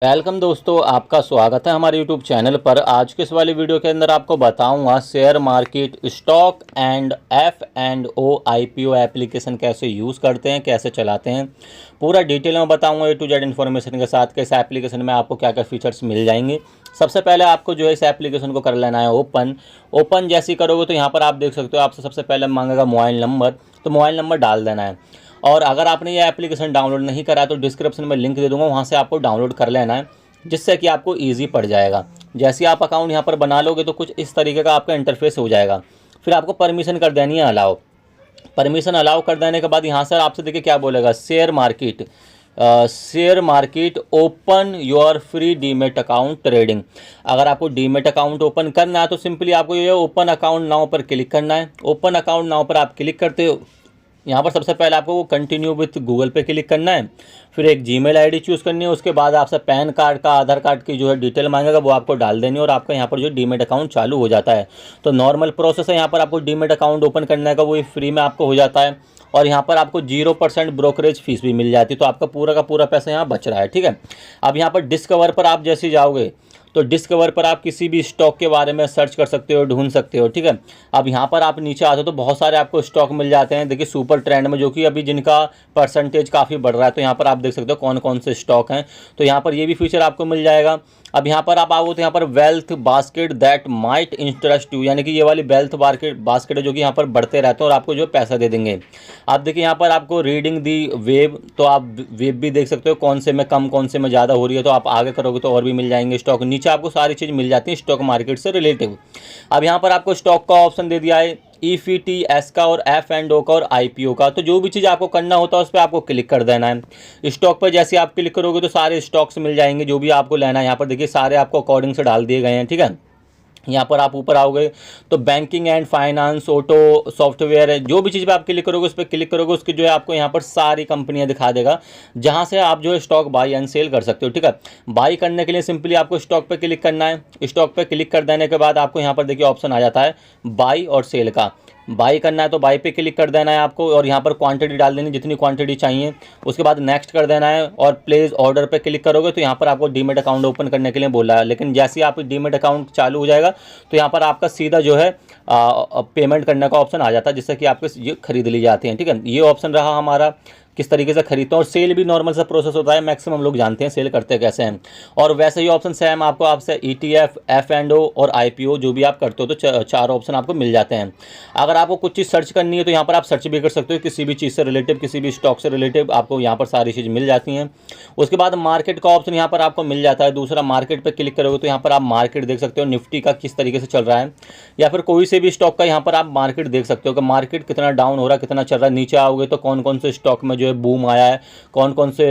Welcome दोस्तों, आपका स्वागत है हमारे यूट्यूब चैनल पर। आज के इस वाली वीडियो के अंदर आपको बताऊंगा share market stock and F&O IPO application कैसे यूज़ करते हैं, कैसे चलाते हैं। पूरा डिटेल में बताऊंगा A to Z इन्फॉर्मेशन के साथ कि इस एप्लीकेशन में आपको क्या क्या फीचर्स मिल जाएंगे। सबसे पहले आपको जो है इस एप्लीकेशन को कर लेना है ओपन जैसे ही करोगे तो यहाँ पर आप देख सकते हो आपसे सबसे पहले मांगेगा मोबाइल नंबर, तो मोबाइल नंबर डाल देना है। और अगर आपने ये एप्लीकेशन डाउनलोड नहीं करा तो डिस्क्रिप्शन में लिंक दे दूंगा, वहाँ से आपको डाउनलोड कर लेना है, जिससे कि आपको ईजी पड़ जाएगा। जैसे आप अकाउंट यहाँ पर बना लोगे तो कुछ इस तरीके का आपका इंटरफेस हो जाएगा। फिर आपको परमिशन कर देनी है अलाउ। परमिशन अलाउ कर देने के बाद यहाँ से आपसे देखिए क्या बोलेगा, share market open your free demat account trading. अगर आपको डीमेट अकाउंट ओपन करना है तो सिंपली आपको ये ओपन अकाउंट नाउ पर क्लिक करना है। ओपन अकाउंट नाउ पर आप क्लिक करते हो, यहाँ पर सबसे पहले आपको वो कंटिन्यू विथ गूगल पे क्लिक करना है। फिर एक जीमेल आईडी चूज़ करनी है। उसके बाद आपसे पैन कार्ड का, आधार कार्ड की जो है डिटेल मांगेगा वो आपको डाल देनी है और आपका यहाँ पर जो डीमेट अकाउंट चालू हो जाता है। तो नॉर्मल प्रोसेस है, यहाँ पर आपको डीमेट अकाउंट ओपन करने का वो फ्री में आपको हो जाता है। और यहाँ पर आपको 0% ब्रोकरेज फीस भी मिल जाती है, तो आपका पूरा का पूरा पैसा यहाँ बच रहा है। ठीक है, अब यहाँ पर डिस्कवर पर आप जैसे जाओगे तो डिस्कवर पर आप किसी भी स्टॉक के बारे में सर्च कर सकते हो, ढूंढ सकते हो। ठीक है, अब यहाँ पर आप नीचे आते हो तो बहुत सारे आपको स्टॉक मिल जाते हैं। देखिए सुपर ट्रेंड में जो कि अभी जिनका परसेंटेज काफ़ी बढ़ रहा है, तो यहाँ पर आप देख सकते हो कौन कौन से स्टॉक हैं। तो यहाँ पर ये भी फीचर आपको मिल जाएगा। अब यहाँ पर आप आओ तो यहाँ पर wealth basket that might interest you, यानी कि ये वाली वेल्थ बास्केट है जो कि यहाँ पर बढ़ते रहते हैं और आपको जो पैसा दे देंगे। आप देखिए यहाँ पर आपको रीडिंग दी वेब, तो आप वेब भी देख सकते हो कौन से में कम कौन से में ज़्यादा हो रही है, तो आप आगे करोगे तो और भी मिल जाएंगे स्टॉक। नीचे आपको सारी चीज़ मिल जाती है स्टॉक मार्केट से रिलेटिव। अब यहाँ पर आपको स्टॉक का ऑप्शन दे दिया है, EFTS का और F&O का और IPO का। तो जो भी चीज़ आपको करना होता है उस पर आपको क्लिक कर देना है। स्टॉक पर जैसे आप क्लिक करोगे तो सारे स्टॉक्स मिल जाएंगे जो भी आपको लेना है। यहाँ पर देखिए सारे आपको अकॉर्डिंग से डाल दिए गए हैं। ठीक है, यहाँ पर आप ऊपर आओगे तो banking and finance, auto, software है, जो भी चीज़ पे आप क्लिक करोगे उस पर क्लिक करोगे उसकी जो है आपको यहाँ पर सारी कंपनियाँ दिखा देगा जहाँ से आप जो है स्टॉक बाई एंड सेल कर सकते हो। ठीक है, बाई करने के लिए सिंपली आपको स्टॉक पे क्लिक करना है। स्टॉक पे क्लिक कर देने के बाद आपको यहाँ पर देखिए ऑप्शन आ जाता है बाई और सेल का। बाई करना है तो बाई पे क्लिक कर देना है आपको और यहाँ पर क्वांटिटी डाल देनी जितनी क्वांटिटी चाहिए। उसके बाद नेक्स्ट कर देना है और प्लेस ऑर्डर पे क्लिक करोगे तो यहाँ पर आपको डीमेट अकाउंट ओपन करने के लिए बोला है। लेकिन जैसे ही आप डीमेट अकाउंट चालू हो जाएगा तो यहाँ पर आपका सीधा जो है पेमेंट करने का ऑप्शन आ जाता है, जिससे कि आपके ये खरीद ली जाती हैं। ठीक है, ये ऑप्शन रहा हमारा किस तरीके से खरीदते हैं। और सेल भी नॉर्मल सा प्रोसेस होता है, मैक्सिमम लोग जानते हैं सेल करते कैसे हैं। और वैसे ही ऑप्शन सेम आपको आपसे ETF, F&O और IPO जो भी आप करते हो तो चार ऑप्शन आपको मिल जाते हैं। अगर आपको कुछ चीज़ सर्च करनी है तो यहाँ पर आप सर्च भी कर सकते हो, किसी भी चीज़ से रिलेटिव, किसी भी स्टॉक से रिलेटिव आपको यहाँ पर सारी चीज़ मिल जाती हैं। उसके बाद मार्केट का ऑप्शन यहाँ पर आपको मिल जाता है। दूसरा मार्केट पर क्लिक करोगे तो यहाँ पर आप मार्केट देख सकते हो, निफ्टी का किस तरीके से चल रहा है, या फिर कोई से भी स्टॉक का यहाँ पर आप मार्केट देख सकते हो कि मार्केट कितना डाउन हो रहा है, कितना चल रहा है। नीचे आओगे तो कौन कौन से स्टॉक में जो है बूम आया है, कौन कौन से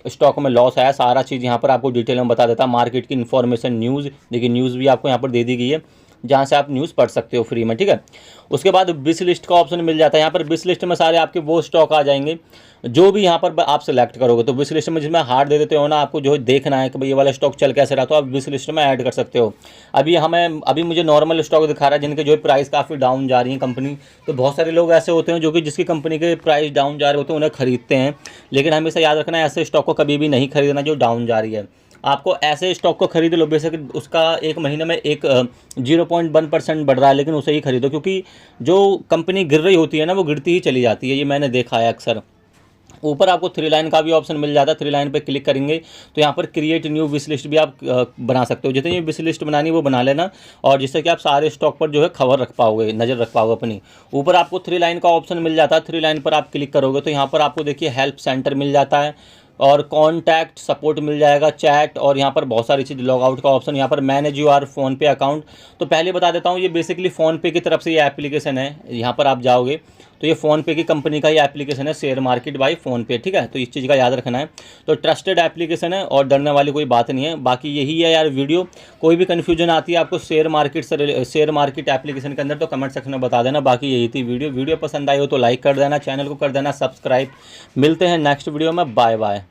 स्टॉक में लॉस आया, सारा चीज़ यहाँ पर आपको डिटेल में बता देता है। मार्केट की इन्फॉर्मेशन, न्यूज़, देखिए न्यूज़ भी आपको यहाँ पर दे दी गई है जहाँ से आप न्यूज़ पढ़ सकते हो फ्री में। ठीक है, उसके बाद विश लिस्ट का ऑप्शन मिल जाता है। यहाँ पर विश लिस्ट में सारे आपके वो स्टॉक आ जाएंगे जो भी यहाँ पर आप सेलेक्ट करोगे। तो विश लिस्ट में जिसमें हार्ड दे देते हो ना, आपको जो देखना है कि भाई ये वाला स्टॉक चल कैसे रहा, तो आप विश लिस्ट में ऐड कर सकते हो। अभी मुझे नॉर्मल स्टॉक दिखा रहा है जिनके जो है प्राइस काफ़ी डाउन जा रही है कंपनी। तो बहुत सारे लोग ऐसे होते हैं जो कि जिसकी कंपनी के प्राइस डाउन जा रहे होते हैं उन्हें खरीदते हैं। लेकिन हमेशा याद रखना है ऐसे स्टॉक को कभी भी नहीं खरीदना जो डाउन जा रही है। आपको ऐसे स्टॉक को खरीद लो बेशक उसका एक महीने में 0.1% बढ़ रहा है, लेकिन उसे ही खरीदो, क्योंकि जो कंपनी गिर रही होती है ना वो गिरती ही चली जाती है। ये मैंने देखा है अक्सर। ऊपर आपको 3 लाइन का भी ऑप्शन मिल जाता है। 3 लाइन पे क्लिक करेंगे तो यहाँ पर क्रिएट न्यू विश लिस्ट भी आप बना सकते हो। जितनी विश लिस्ट बनानी वो बना लेना, और जिससे कि आप सारे स्टॉक पर जो है खबर रख पाओगे, नज़र रख पाओगे अपनी। ऊपर आपको 3 लाइन का ऑप्शन मिल जाता है। 3 लाइन पर आप क्लिक करोगे तो यहाँ पर आपको देखिए हेल्प सेंटर मिल जाता है और कॉन्टैक्ट सपोर्ट मिल जाएगा, चैट, और यहाँ पर बहुत सारी चीज़, लॉग आउट का ऑप्शन, यहाँ पर मैनेज योर फ़ोनपे अकाउंट। तो पहले बता देता हूँ ये बेसिकली फ़ोनपे की तरफ से ये एप्लीकेशन है। यहाँ पर आप जाओगे तो ये फ़ोनपे की कंपनी का ये एप्लीकेशन है, शेयर मार्केट बाय फ़ोनपे। ठीक है, तो इस चीज़ का याद रखना है। तो ट्रस्टेड एप्लीकेशन है और डरने वाली कोई बात नहीं है। बाकी यही है यार वीडियो। कोई भी कन्फ्यूजन आती है आपको शेयर मार्केट एप्लीकेशन के अंदर तो कमेंट सेक्शन में बता देना। बाकी यही थी वीडियो पसंद आई हो तो लाइक कर देना, चैनल को कर देना सब्सक्राइब। मिलते हैं नेक्स्ट वीडियो में, बाय बाय।